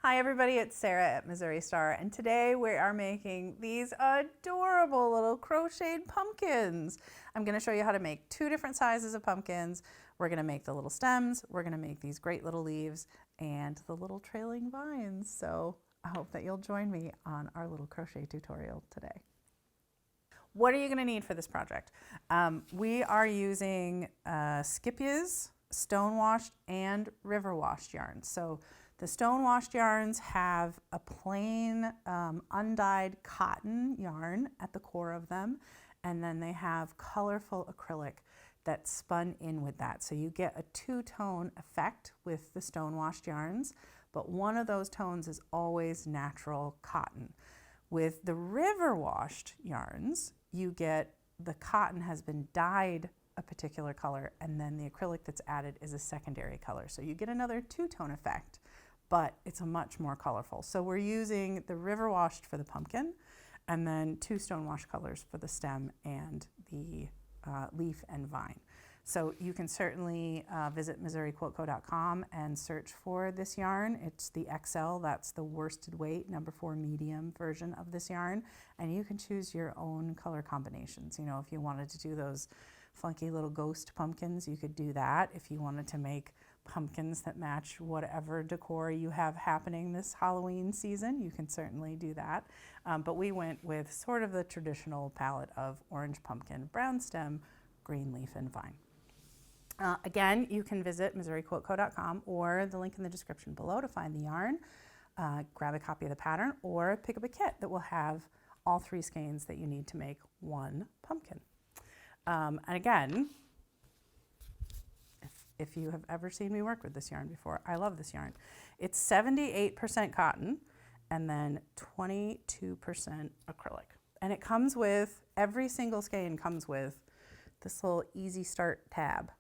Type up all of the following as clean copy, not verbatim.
Hi everybody, it's Sarah at Missouri Star, and today we are making these adorable little crocheted pumpkins. I'm going to show you how to make two different sizes of pumpkins. We're going to make the little stems, we're going to make these great little leaves, and the little trailing vines. So I hope that you'll join me on our little crochet tutorial today. What are you going to need for this project? We are using Skipja's stone washed and river washed yarns. So the stone washed yarns have a plain undyed cotton yarn at the core of them, and then they have colorful acrylic that's spun in with that. So you get a two-tone effect with the stone washed yarns, but one of those tones is always natural cotton. With the river washed yarns, you get the cotton has been dyed a particular color, and then the acrylic that's added is a secondary color. So you get another two-tone effect, but it's a much more colorful. So we're using the river washed for the pumpkin, and then two stone wash colors for the stem and the leaf and vine. So you can certainly visit MissouriQuiltCo.com and search for this yarn. It's the XL, that's the worsted weight, #4 medium version of this yarn. And you can choose your own color combinations. You know, if you wanted to do those funky little ghost pumpkins, you could do that. If you wanted to make pumpkins that match whatever decor you have happening this Halloween season, you can certainly do that. But we went with sort of the traditional palette of orange pumpkin, brown stem, green leaf, and vine. Again, you can visit MissouriQuiltCo.com or the link in the description below to find the yarn, grab a copy of the pattern, or pick up a kit that will have all three skeins that you need to make one pumpkin. And again, if you have ever seen me work with this yarn before, I love this yarn. It's 78% cotton and then 22% acrylic. And it comes with, every single skein comes with this little easy start tab.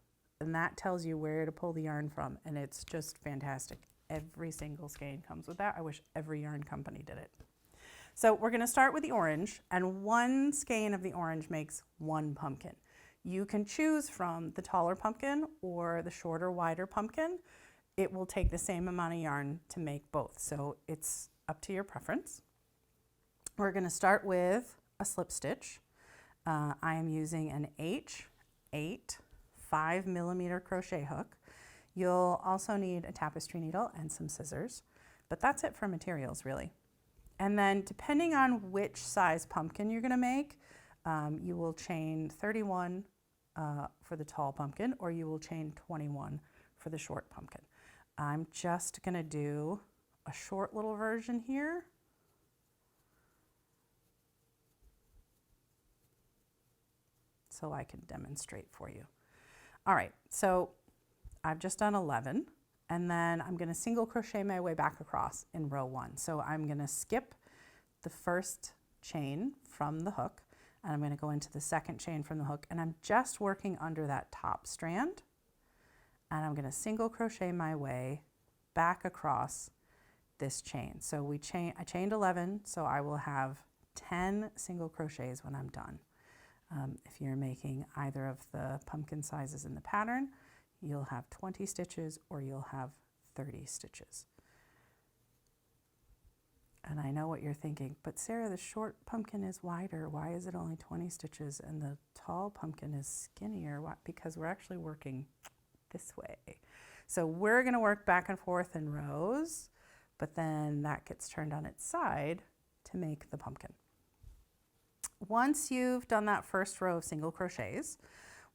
And that tells you where to pull the yarn from, and it's just fantastic. Every single skein comes with that. I wish every yarn company did it. So we're gonna start with the orange, and one skein of the orange makes one pumpkin. You can choose from the taller pumpkin or the shorter, wider pumpkin. It will take the same amount of yarn to make both, so it's up to your preference. We're gonna start with a slip stitch. I am using an H8 5mm crochet hook. You'll also need a tapestry needle and some scissors, but that's it for materials really. And then depending on which size pumpkin you're gonna make, you will chain 31 for the tall pumpkin, or you will chain 21 for the short pumpkin. I'm just gonna do a short little version here. So I can demonstrate for you. All right, so I've just done 11, and then I'm gonna single crochet my way back across in row 1. So I'm gonna skip the first chain from the hook, and I'm gonna go into the second chain from the hook, and I'm just working under that top strand, and I'm gonna single crochet my way back across this chain. So I chained 11, so I will have 10 single crochets when I'm done. If you're making either of the pumpkin sizes in the pattern, you'll have 20 stitches or you'll have 30 stitches. And I know what you're thinking, but Sarah, the short pumpkin is wider. Why is it only 20 stitches and the tall pumpkin is skinnier? Why? Because we're actually working this way. So we're gonna work back and forth in rows, but then that gets turned on its side to make the pumpkin. Once you've done that first row of single crochets,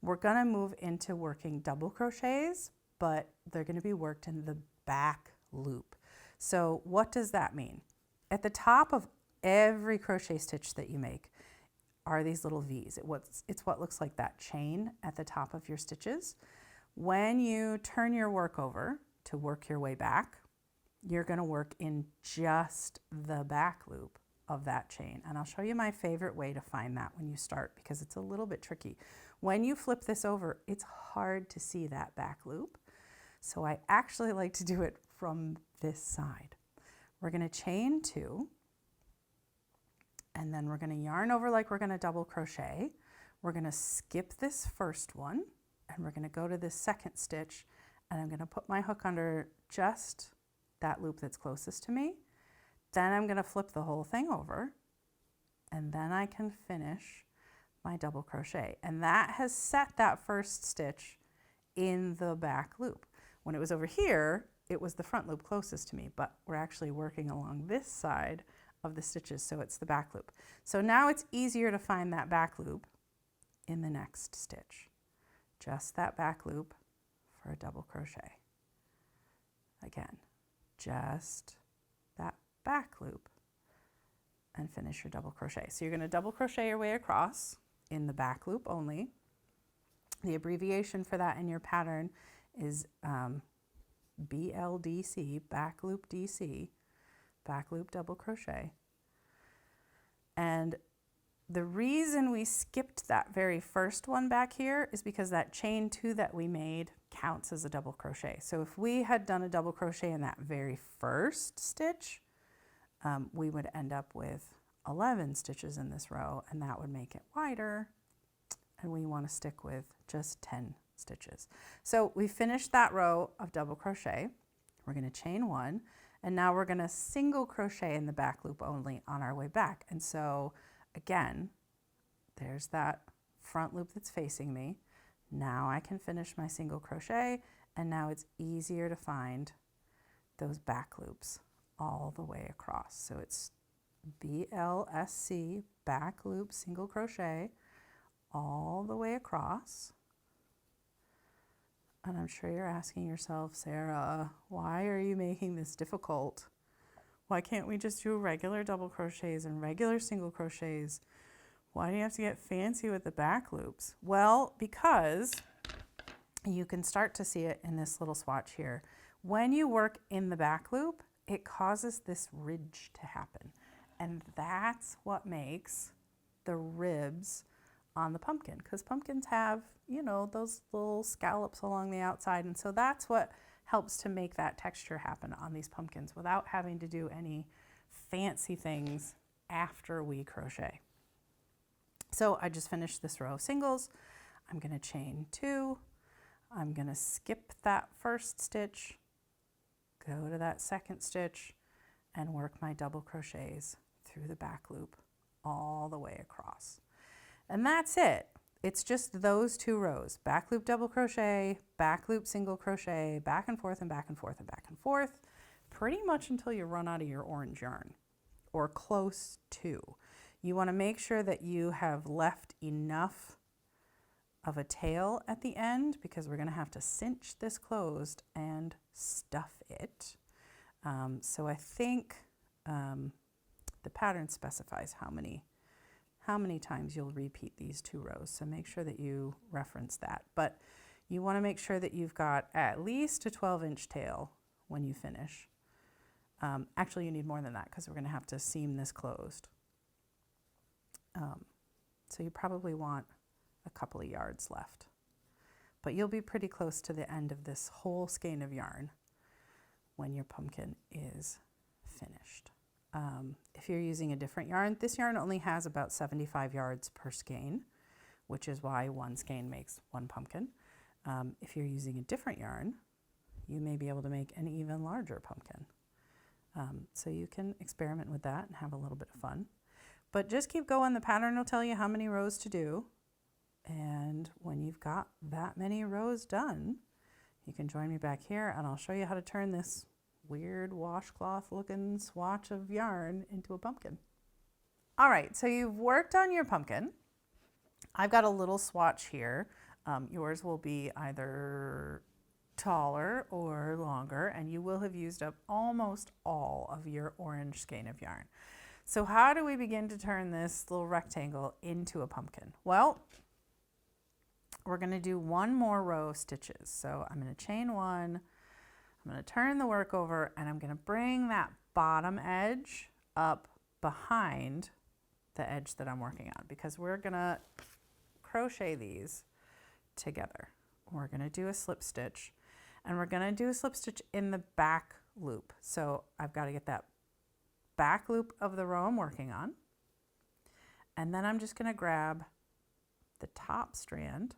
we're gonna move into working double crochets, but they're gonna be worked in the back loop. So what does that mean? At the top of every crochet stitch that you make are these little V's. It's what looks like that chain at the top of your stitches. When you turn your work over to work your way back, you're gonna work in just the back loop of that chain. And I'll show you my favorite way to find that when you start, because it's a little bit tricky. When you flip this over, it's hard to see that back loop. So I actually like to do it from this side. We're gonna chain 2, and then we're gonna yarn over like we're gonna double crochet. We're gonna skip this first one, and we're gonna go to this second stitch, and I'm gonna put my hook under just that loop that's closest to me. Then I'm going to flip the whole thing over, and then I can finish my double crochet. And that has set that first stitch in the back loop. When it was over here, it was the front loop closest to me, but we're actually working along this side of the stitches, so it's the back loop. So now it's easier to find that back loop in the next stitch. Just that back loop for a double crochet. Again, just that back loop and finish your double crochet. So you're going to double crochet your way across in the back loop only. The abbreviation for that in your pattern is BLDC, back loop DC, back loop double crochet. And the reason we skipped that very first one back here is because that chain 2 that we made counts as a double crochet. So if we had done a double crochet in that very first stitch, we would end up with 11 stitches in this row, and that would make it wider, and we want to stick with just 10 stitches. So we finished that row of double crochet. We're going to chain 1, and now we're going to single crochet in the back loop only on our way back. And so again, there's that front loop that's facing me. Now I can finish my single crochet, and now it's easier to find those back loops all the way across. So it's BLSC, back loop, single crochet, all the way across. And I'm sure you're asking yourself, Sarah, why are you making this difficult? Why can't we just do regular double crochets and regular single crochets? Why do you have to get fancy with the back loops? Well, because you can start to see it in this little swatch here. When you work in the back loop, it causes this ridge to happen. And that's what makes the ribs on the pumpkin, because pumpkins have, you know, those little scallops along the outside. And so that's what helps to make that texture happen on these pumpkins without having to do any fancy things after we crochet. So I just finished this row of singles. I'm going to chain 2. I'm going to skip that first stitch, go to that second stitch, and work my double crochets through the back loop all the way across. And that's it. It's just those 2 rows, back loop double crochet, back loop single crochet, back and forth and back and forth and back and forth, pretty much until you run out of your orange yarn, or close to. You want to make sure that you have left enough of a tail at the end, because we're going to have to cinch this closed and stuff it. So I think the pattern specifies how many times you'll repeat these 2 rows. So make sure that you reference that. But you want to make sure that you've got at least a 12-inch tail when you finish. Actually, you need more than that, because we're going to have to seam this closed. So you probably want a couple of yards left. But you'll be pretty close to the end of this whole skein of yarn when your pumpkin is finished. If you're using a different yarn, this yarn only has about 75 yards per skein, which is why 1 skein makes 1 pumpkin. If you're using a different yarn, you may be able to make an even larger pumpkin. So you can experiment with that and have a little bit of fun. But just keep going. The pattern will tell you how many rows to do. And when you've got that many rows done, you can join me back here, and I'll show you how to turn this weird washcloth looking swatch of yarn into a pumpkin. All right, so you've worked on your pumpkin. I've got a little swatch here. Yours will be either taller or longer, and you will have used up almost all of your orange skein of yarn. So how do we begin to turn this little rectangle into a pumpkin? Well, we're going to do 1 more row of stitches. So I'm going to chain 1, I'm going to turn the work over, and I'm going to bring that bottom edge up behind the edge that I'm working on, because we're going to crochet these together. We're going to do a slip stitch, and we're going to do a slip stitch in the back loop. So I've got to get that back loop of the row I'm working on, and then I'm just going to grab the top strand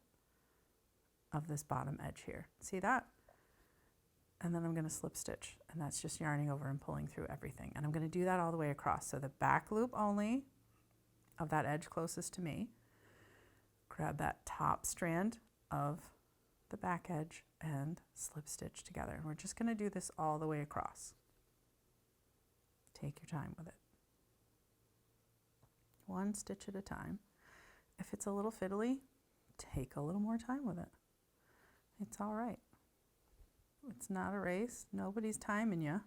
of this bottom edge here. See that? and then I'm going to slip stitch, and that's just yarning over and pulling through everything. And I'm going to do that all the way across. So the back loop only of that edge closest to me, grab that top strand of the back edge and slip stitch together. And we're just going to do this all the way across. Take your time with it. One stitch at a time. If it's a little fiddly, take a little more time with it. It's all right. It's not a race. Nobody's timing you.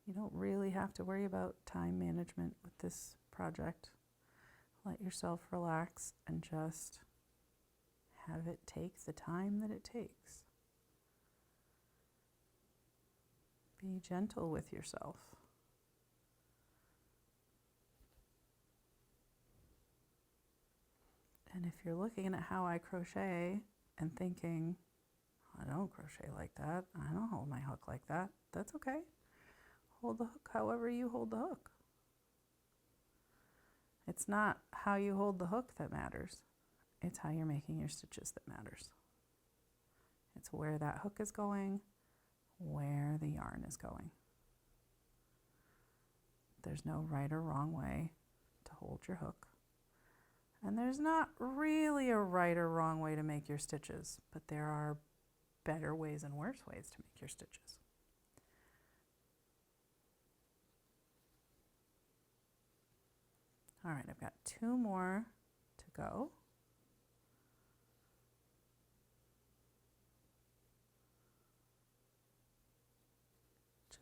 You don't really have to worry about time management with this project. Let yourself relax and just have it take the time that it takes. Be gentle with yourself. And if you're looking at how I crochet and thinking, I don't crochet like that, I don't hold my hook like that, that's okay. Hold the hook however you hold the hook. It's not how you hold the hook that matters. It's how you're making your stitches that matters. It's where that hook is going, where the yarn is going. There's no right or wrong way to hold your hook. And there's not really a right or wrong way to make your stitches, but there are better ways and worse ways to make your stitches. All right, I've got 2 more to go.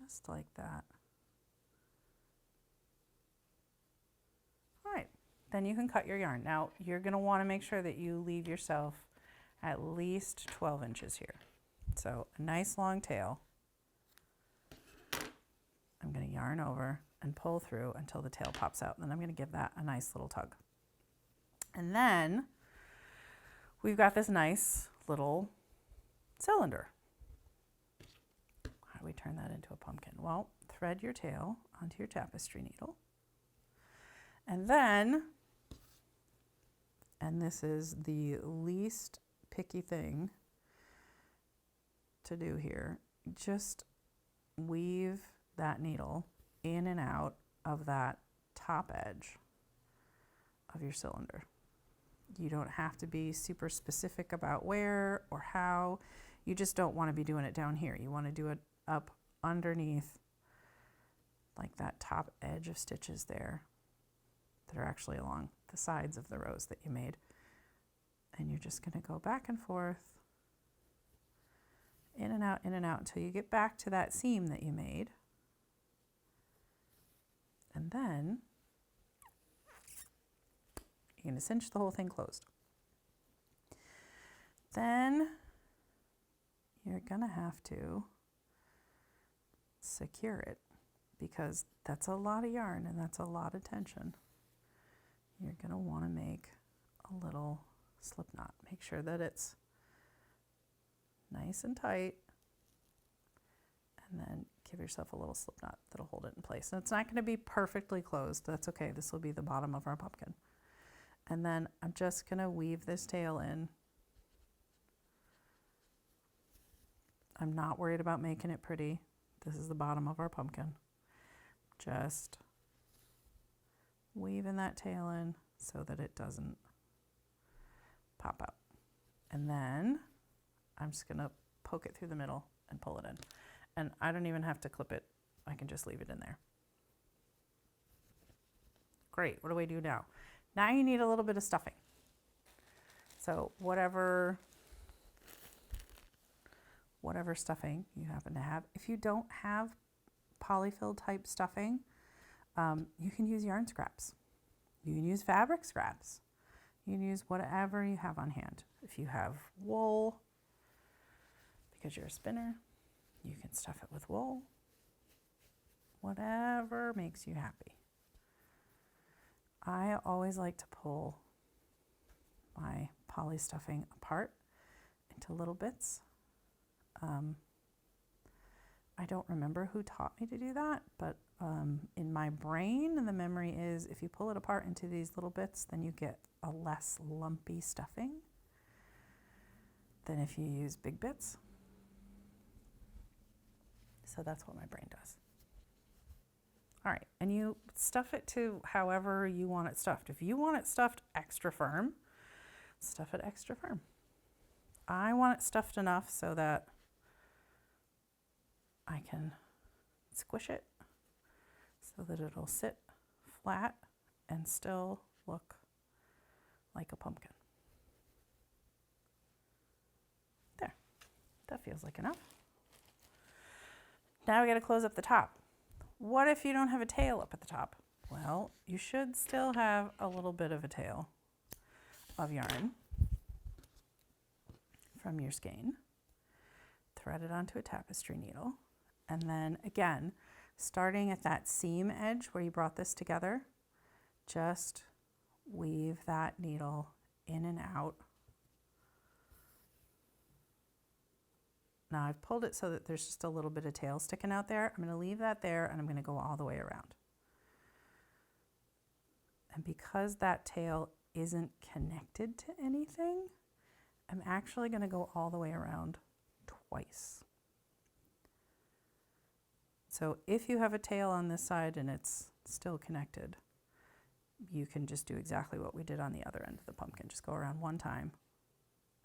Just like that. All right, then you can cut your yarn. Now, you're going to want to make sure that you leave yourself at least 12 inches here. So a nice long tail. I'm going to yarn over and pull through until the tail pops out. And then I'm going to give that a nice little tug. And then we've got this nice little cylinder. How do we turn that into a pumpkin? Well, thread your tail onto your tapestry needle. And then, and this is the least picky thing to do here, just weave that needle in and out of that top edge of your cylinder. You don't have to be super specific about where or how. You just don't want to be doing it down here. You want to do it up underneath, like that top edge of stitches there that are actually along the sides of the rows that you made. And you're just going to go back and forth, in and out until you get back to that seam that you made. And then you're going to cinch the whole thing closed. Then you're going to have to secure it, because that's a lot of yarn and that's a lot of tension. You're going to want to make a little slip knot. Make sure that it's nice and tight, and then give yourself a little slip knot that'll hold it in place. And it's not going to be perfectly closed. That's okay. This will be the bottom of our pumpkin. And then I'm just going to weave this tail in. I'm not worried about making it pretty. This is the bottom of our pumpkin. Just weaving that tail in so that it doesn't pop out. And then I'm just going to poke it through the middle and pull it in. And I don't even have to clip it. I can just leave it in there. Great. What do we do now? Now you need a little bit of stuffing. So whatever stuffing you happen to have. If you don't have polyfill type stuffing, you can use yarn scraps. You can use fabric scraps. You can use whatever you have on hand. If you have wool, because you're a spinner, you can stuff it with wool. Whatever makes you happy. I always like to pull my poly stuffing apart into little bits. I don't remember who taught me to do that, but in my brain, the memory is if you pull it apart into these little bits, then you get a less lumpy stuffing than if you use big bits. So that's what my brain does. All right, and you stuff it to however you want it stuffed. If you want it stuffed extra firm, stuff it extra firm. I want it stuffed enough so that I can squish it so that it'll sit flat and still look like a pumpkin. There, that feels like enough. Now we got to close up the top. What if you don't have a tail up at the top? Well, you should still have a little bit of a tail of yarn from your skein. Thread it onto a tapestry needle. And then again, starting at that seam edge where you brought this together, just weave that needle in and out. Now I've pulled it so that there's just a little bit of tail sticking out there. I'm going to leave that there and I'm going to go all the way around. And because that tail isn't connected to anything, I'm actually going to go all the way around twice. So if you have a tail on this side and it's still connected, you can just do exactly what we did on the other end of the pumpkin. Just go around one time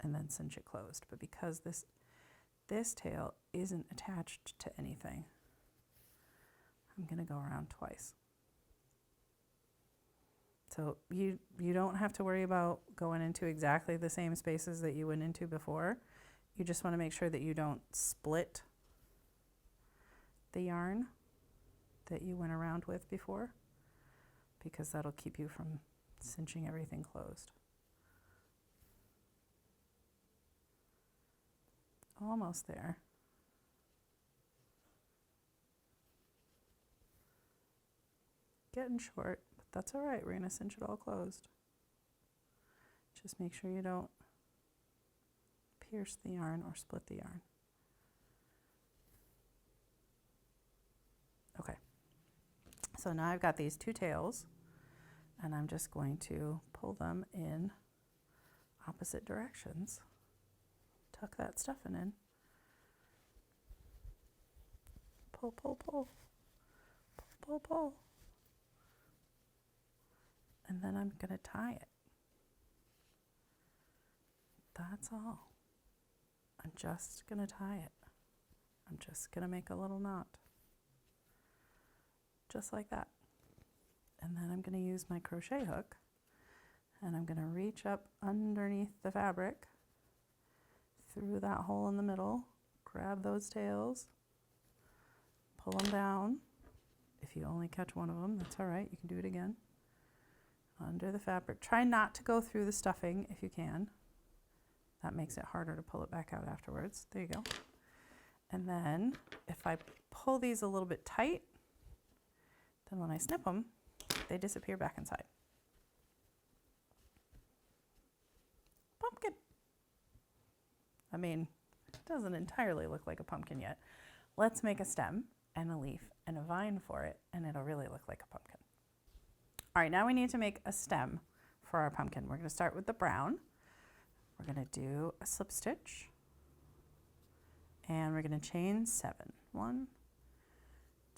and then cinch it closed. But because this tail isn't attached to anything, I'm going to go around twice. So you don't have to worry about going into exactly the same spaces that you went into before. You just want to make sure that you don't split the yarn that you went around with before, because that'll keep you from cinching everything closed. Almost there. Getting short, but that's all right. We're going to cinch it all closed. Just make sure you don't pierce the yarn or split the yarn. Okay, so now I've got these two tails and I'm just going to pull them in opposite directions. Tuck that stuffing in. Pull, pull, pull. Pull, pull, pull. And then I'm going to tie it. That's all. I'm just going to tie it. I'm just going to make a little knot. Just like that. And then I'm going to use my crochet hook and I'm going to reach up underneath the fabric through that hole in the middle, grab those tails, pull them down. If you only catch one of them, that's all right. You can do it again. Under the fabric. Try not to go through the stuffing if you can. That makes it harder to pull it back out afterwards. There you go. And then if I pull these a little bit tight, then when I snip them, they disappear back inside. Pumpkin. I mean, it doesn't entirely look like a pumpkin yet. Let's make a stem and a leaf and a vine for it, and it'll really look like a pumpkin. All right, now we need to make a stem for our pumpkin. We're going to start with the brown. We're going to do a slip stitch, and we're going to chain 7. 1,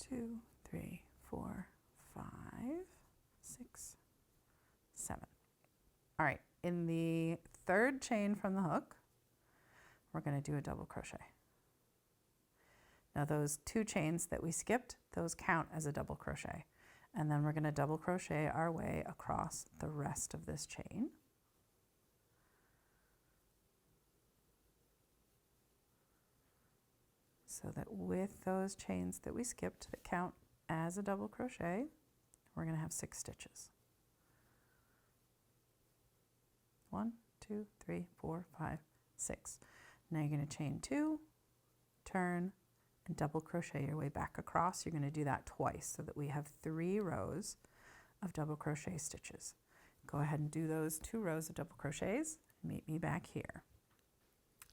2, 3, 4, 5, 6, 7. All right, in the third chain from the hook, we're going to do a double crochet. Now those 2 chains that we skipped, those count as a double crochet. And then we're going to double crochet our way across the rest of this chain. So that with those chains that we skipped that count as a double crochet, we're going to have 6 stitches. 1, 2, 3, 4, 5, 6. Now you're going to chain 2, turn, and double crochet your way back across. You're going to do that twice so that we have 3 rows of double crochet stitches. Go ahead and do those 2 rows of double crochets. Meet me back here.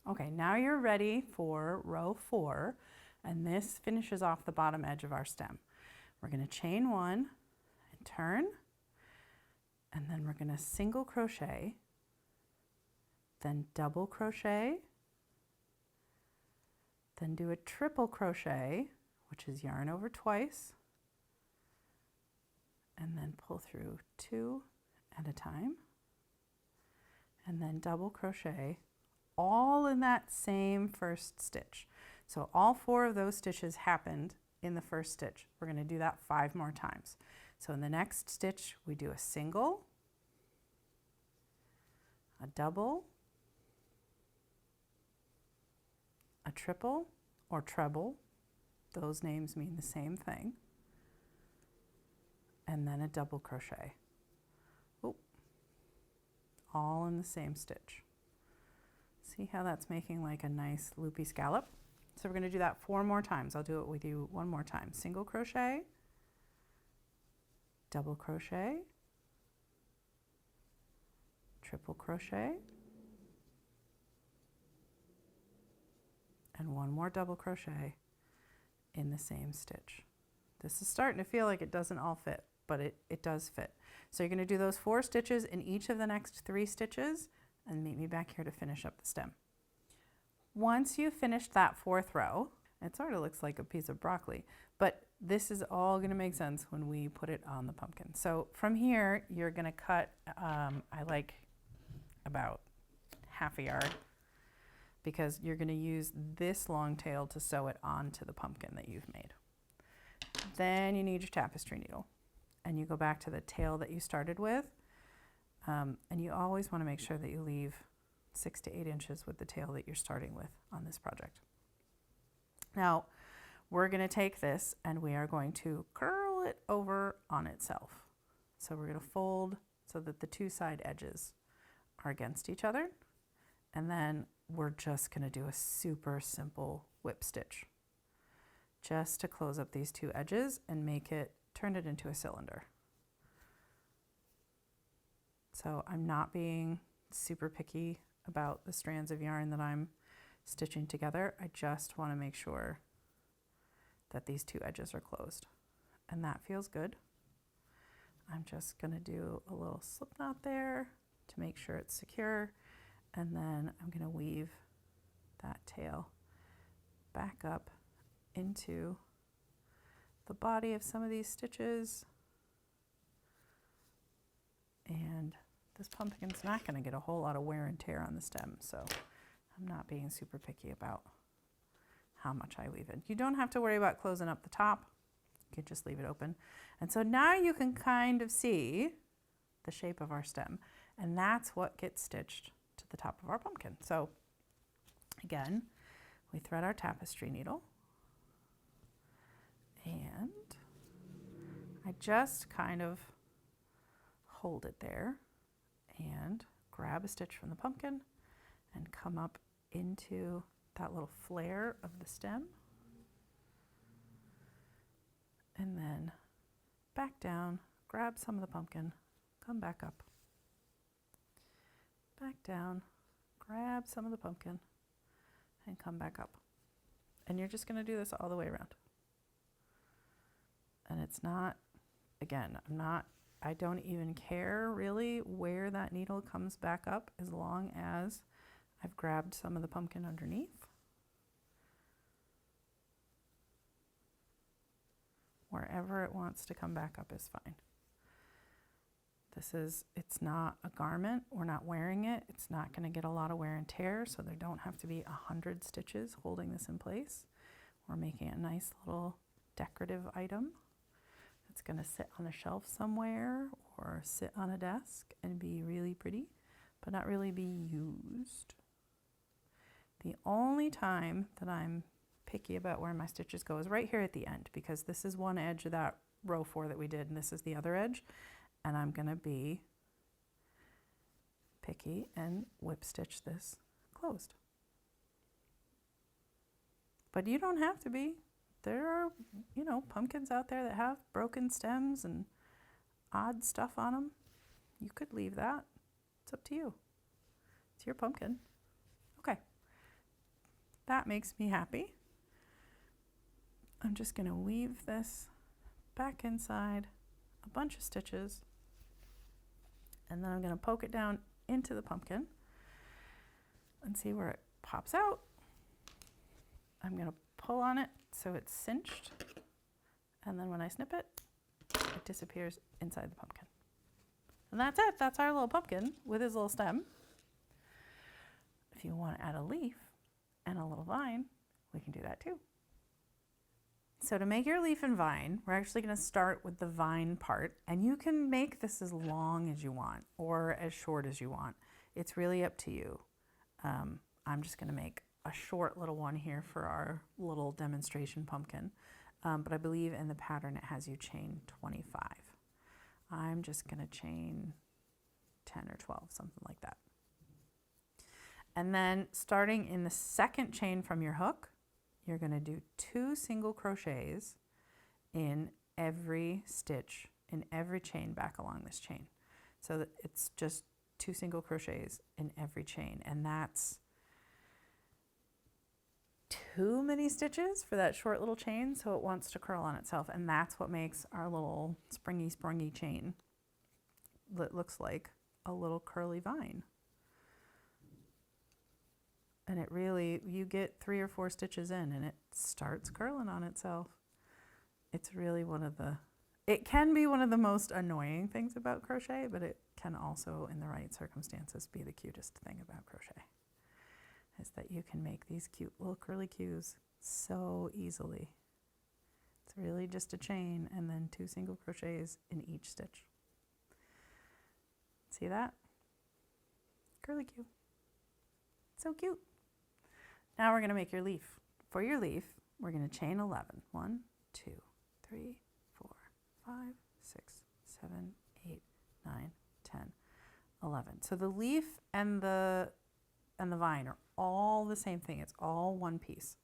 Okay, now you're ready for row 4, and this finishes off the bottom edge of our stem. We're going to chain 1 and turn, and then we're going to single crochet, then double crochet, Then do a triple crochet, which is yarn over twice, and then pull through 2 at a time, and then double crochet all in that same first stitch. So all 4 of those stitches happened in the first stitch. We're going to do that 5 more times. So in the next stitch, we do a single, a double, a triple or treble. Those names mean the same thing. And then a double crochet. Oop. All in the same stitch. See how that's making like a nice loopy scallop? So we're going to do that 4 more times. I'll do it with you one more time. Single crochet, double crochet, triple crochet, and one more double crochet in the same stitch. This is starting to feel like it doesn't all fit, but it does fit. So you're going to do those 4 stitches in each of the next 3 stitches and meet me back here to finish up the stem. Once you've finished that 4th row, it sort of looks like a piece of broccoli, but this is all going to make sense when we put it on the pumpkin. So from here, you're going to cut, I like about half a yard, because you're going to use this long tail to sew it onto the pumpkin that you've made. Then you need your tapestry needle, and you go back to the tail that you started with, and you always want to make sure that you leave 6 to 8 inches with the tail that you're starting with on this project. Now we're going to take this and we are going to curl it over on itself. So we're going to fold so that the 2 side edges are against each other, and then we're just going to do a super simple whip stitch just to close up these 2 edges and turn it into a cylinder. So I'm not being super picky about the strands of yarn that I'm stitching together. I just want to make sure that these 2 edges are closed, and that feels good. I'm just going to do a little slip knot there to make sure it's secure, and then I'm going to weave that tail back up into the body of some of these stitches, and this pumpkin's not going to get a whole lot of wear and tear on the stem, so I'm not being super picky about how much I weave in. You don't have to worry about closing up the top. You can just leave it open. And so now you can kind of see the shape of our stem, and that's what gets stitched to the top of our pumpkin. So again, we thread our tapestry needle, and I just kind of hold it there and grab a stitch from the pumpkin and come up into that little flare of the stem, and then back down, grab some of the pumpkin, come back up, back down, grab some of the pumpkin, and come back up. And you're just going to do this all the way around. And it's not, again, I don't even care really where that needle comes back up, as long as I've grabbed some of the pumpkin underneath. Wherever it wants to come back up is fine. It's not a garment. We're not wearing it. It's not going to get a lot of wear and tear, so there don't have to be 100 stitches holding this in place. We're making a nice little decorative item. It's going to sit on a shelf somewhere or sit on a desk and be really pretty, but not really be used. The only time that I'm picky about where my stitches go is right here at the end, because this is one edge of that row 4 that we did, and this is the other edge, and I'm going to be picky and whip stitch this closed. But you don't have to be. There are, pumpkins out there that have broken stems and odd stuff on them. You could leave that. It's up to you. It's your pumpkin. Okay. That makes me happy. I'm just going to weave this back inside a bunch of stitches, and then I'm going to poke it down into the pumpkin and see where it pops out. I'm going to pull on it so it's cinched, and then when I snip it, it disappears inside the pumpkin. And that's it. That's our little pumpkin with his little stem. If you want to add a leaf and a little vine, we can do that too. So to make your leaf and vine, we're actually going to start with the vine part, and you can make this as long as you want or as short as you want. It's really up to you. I'm just going to make a short little one here for our little demonstration pumpkin, but I believe in the pattern it has you chain 25. I'm just going to chain 10 or 12, something like that. And then starting in the second chain from your hook, you're going to do 2 single crochets in every stitch, in every chain back along this chain. So that it's just 2 single crochets in every chain, and that's too many stitches for that short little chain, so it wants to curl on itself, and that's what makes our little springy chain that looks like a little curly vine. And it really, you get 3 or 4 stitches in and it starts curling on itself. It's really it can be one of the most annoying things about crochet, but it can also, in the right circumstances, be the cutest thing about crochet, is that you can make these cute little curly cues so easily. It's really just a chain and then 2 single crochets in each stitch. See that? Curly cue. So cute. Now we're going to make your leaf. For your leaf, we're going to chain 11. 1, 2, 3, 4, 5, 6, 7, 8, 9, 10, 11. So the leaf and the vine are all the same thing. It's all one piece.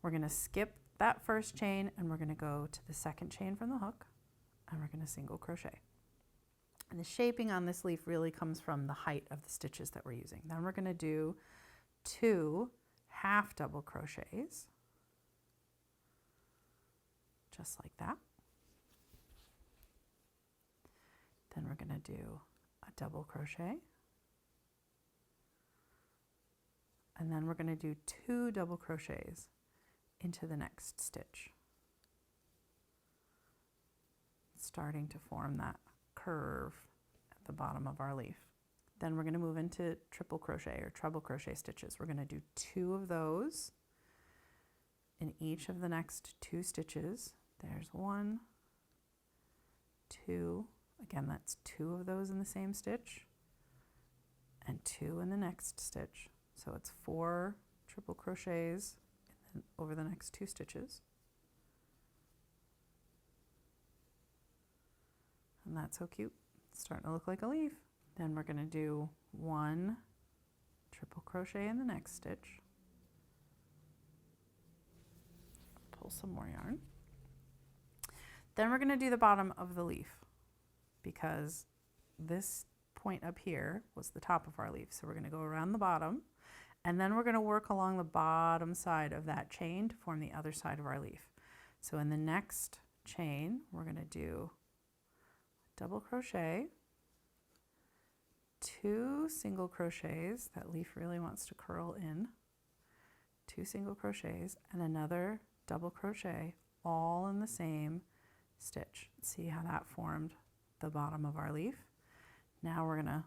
We're going to skip that first chain and we're going to go to the second chain from the hook, and we're going to single crochet. And the shaping on this leaf really comes from the height of the stitches that we're using. Then we're going to do 2 half double crochets, just like that. Then we're going to do a double crochet, and then we're going to do 2 double crochets into the next stitch, starting to form that curve at the bottom of our leaf. Then we're going to move into triple crochet or treble crochet stitches. We're going to do 2 of those in each of the next 2 stitches. There's 1, 2, again that's 2 of those in the same stitch, and 2 in the next stitch. So it's 4 triple crochets over the next 2 stitches. And that's so cute. It's starting to look like a leaf. Then we're going to do 1 triple crochet in the next stitch. Pull some more yarn. Then we're going to do the bottom of the leaf, because this point up here was the top of our leaf. So we're going to go around the bottom, and then we're going to work along the bottom side of that chain to form the other side of our leaf. So in the next chain, we're going to do double crochet, 2 single crochets, that leaf really wants to curl in, 2 single crochets, and another double crochet, all in the same stitch. See how that formed the bottom of our leaf? Now we're going to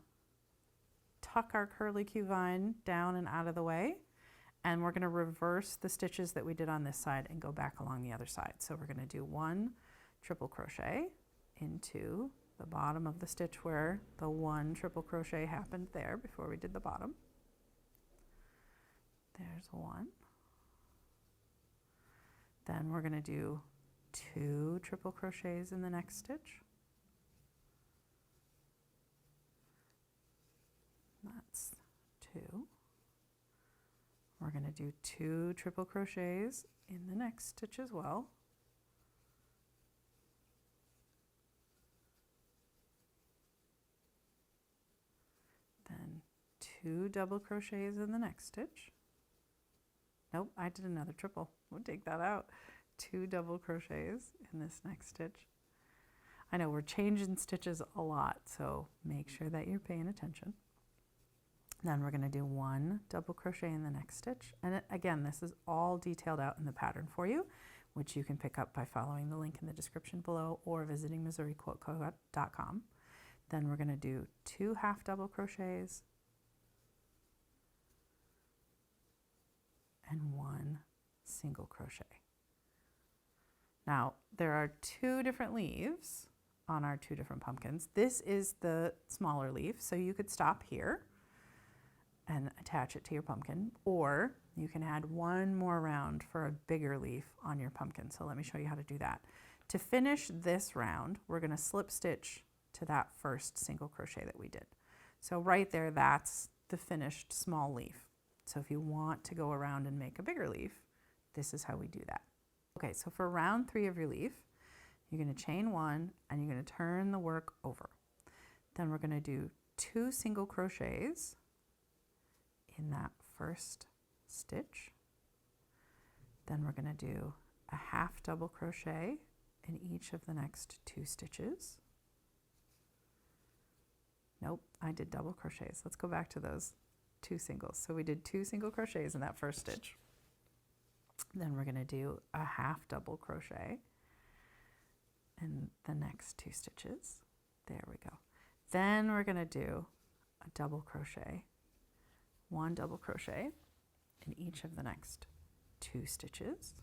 tuck our curly cue vine down and out of the way, and we're going to reverse the stitches that we did on this side and go back along the other side. So we're going to do 1 triple crochet into the bottom of the stitch where the 1 triple crochet happened there before we did the bottom. There's 1. Then we're going to do 2 triple crochets in the next stitch. That's 2. We're going to do 2 triple crochets in the next stitch as well. Then 2 double crochets in the next stitch. Nope, I did another triple. We'll take that out. 2 double crochets in this next stitch. I know we're changing stitches a lot, so make sure that you're paying attention. Then we're going to do 1 double crochet in the next stitch. And again, this is all detailed out in the pattern for you, which you can pick up by following the link in the description below or visiting MissouriQuiltCo.com. Then we're going to do 2 half double crochets and 1 single crochet. Now, there are 2 different leaves on our 2 different pumpkins. This is the smaller leaf, so you could stop here and attach it to your pumpkin, or you can add 1 more round for a bigger leaf on your pumpkin. So let me show you how to do that. To finish this round, we're going to slip stitch to that first single crochet that we did. So right there, that's the finished small leaf. So if you want to go around and make a bigger leaf, this is how we do that. Okay, so for round 3 of your leaf, you're going to chain 1 and you're going to turn the work over. Then we're going to do 2 single crochets in that first stitch. Then we're going to do a half double crochet in each of the next 2 stitches. Nope, I did double crochets. Let's go back to those 2 singles. So we did 2 single crochets in that first stitch. Then we're going to do a half double crochet in the next 2 stitches. There we go. Then we're going to do a double crochet, 1 double crochet in each of the next 2 stitches.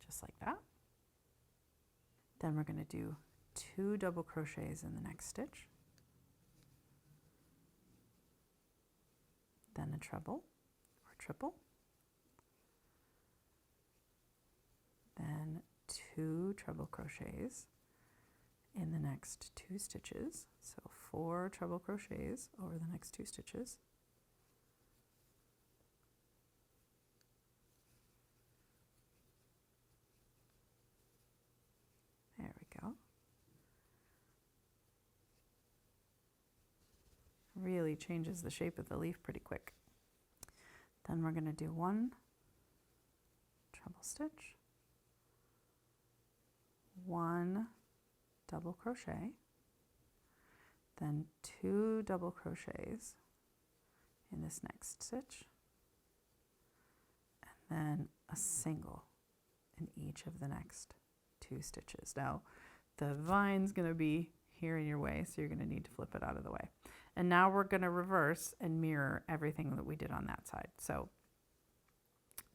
Just like that. Then we're going to do 2 double crochets in the next stitch. Then a treble or triple. Then 2 treble crochets in the next 2 stitches. So 4 treble crochets over the next 2 stitches. There we go. Really changes the shape of the leaf pretty quick. Then we're going to do 1 treble stitch, 1 double crochet, then 2 double crochets in this next stitch, and then a single in each of the next 2 stitches. Now, the vine's going to be here in your way, so you're going to need to flip it out of the way. And now we're going to reverse and mirror everything that we did on that side. So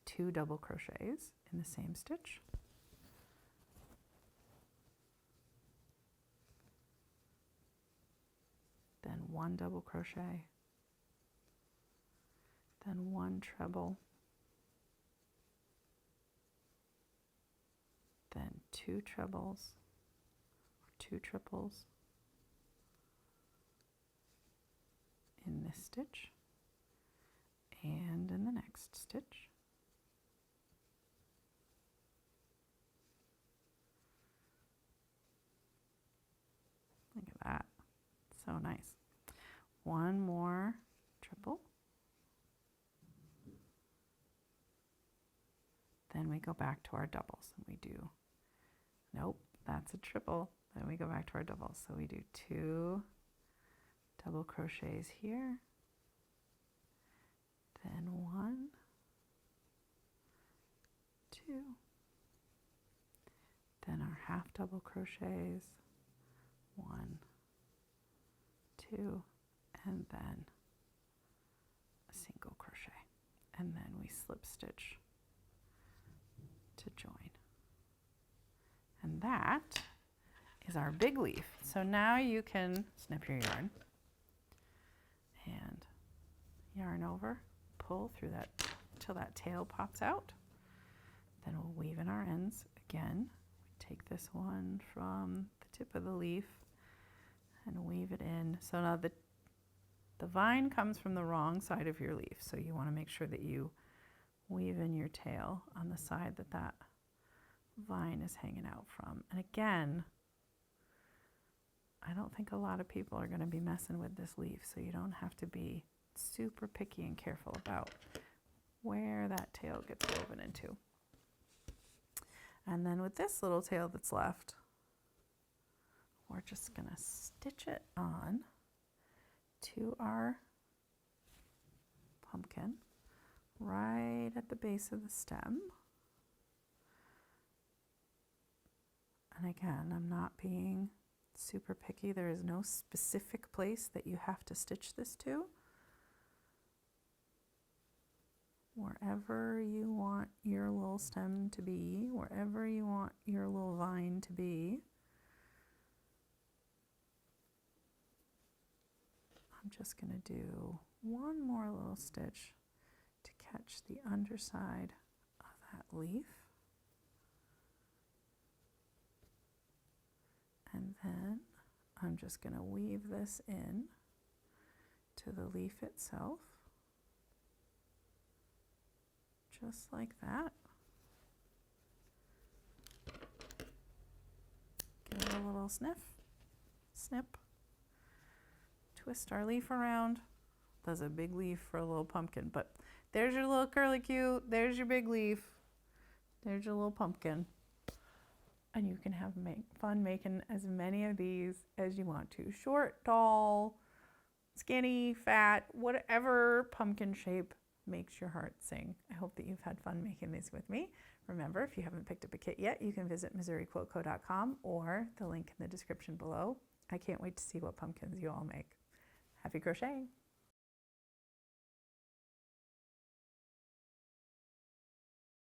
2 double crochets in the same stitch. Then 1 double crochet. Then 1 treble. Then 2 trebles or 2 triples in this stitch and in the next stitch. Look at that, so nice. 1 more triple. Then we go back to our doubles and we do, nope, that's a triple. Then we go back to our doubles. So we do 2 double crochets here, then 1, 2, then our half double crochets, 1, 2, and then a single crochet, and then we slip stitch to join. And that is our big leaf. So now you can snip your yarn and yarn over, pull through that till that tail pops out. Then we'll weave in our ends again. Take this one from the tip of the leaf and weave it in. So now the vine comes from the wrong side of your leaf, so you want to make sure that you weave in your tail on the side that that vine is hanging out from. And again, I don't think a lot of people are going to be messing with this leaf, so you don't have to be super picky and careful about where that tail gets woven into. And then with this little tail that's left, we're just going to stitch it on to our pumpkin right at the base of the stem. And again, I'm not being super picky. There is no specific place that you have to stitch this to. Wherever you want your little stem to be, wherever you want your little vine to be. I'm just going to do one more little stitch to catch the underside of that leaf. And then I'm just going to weave this in to the leaf itself, just like that. Give it a little sniff, snip, twist our leaf around. That's a big leaf for a little pumpkin, but there's your little curlicue, there's your big leaf, there's your little pumpkin. And you can have fun making as many of these as you want to. Short, tall, skinny, fat, whatever pumpkin shape makes your heart sing. I hope that you've had fun making these with me. Remember, if you haven't picked up a kit yet, you can visit MissouriQuiltCo.com or the link in the description below. I can't wait to see what pumpkins you all make. Happy crocheting!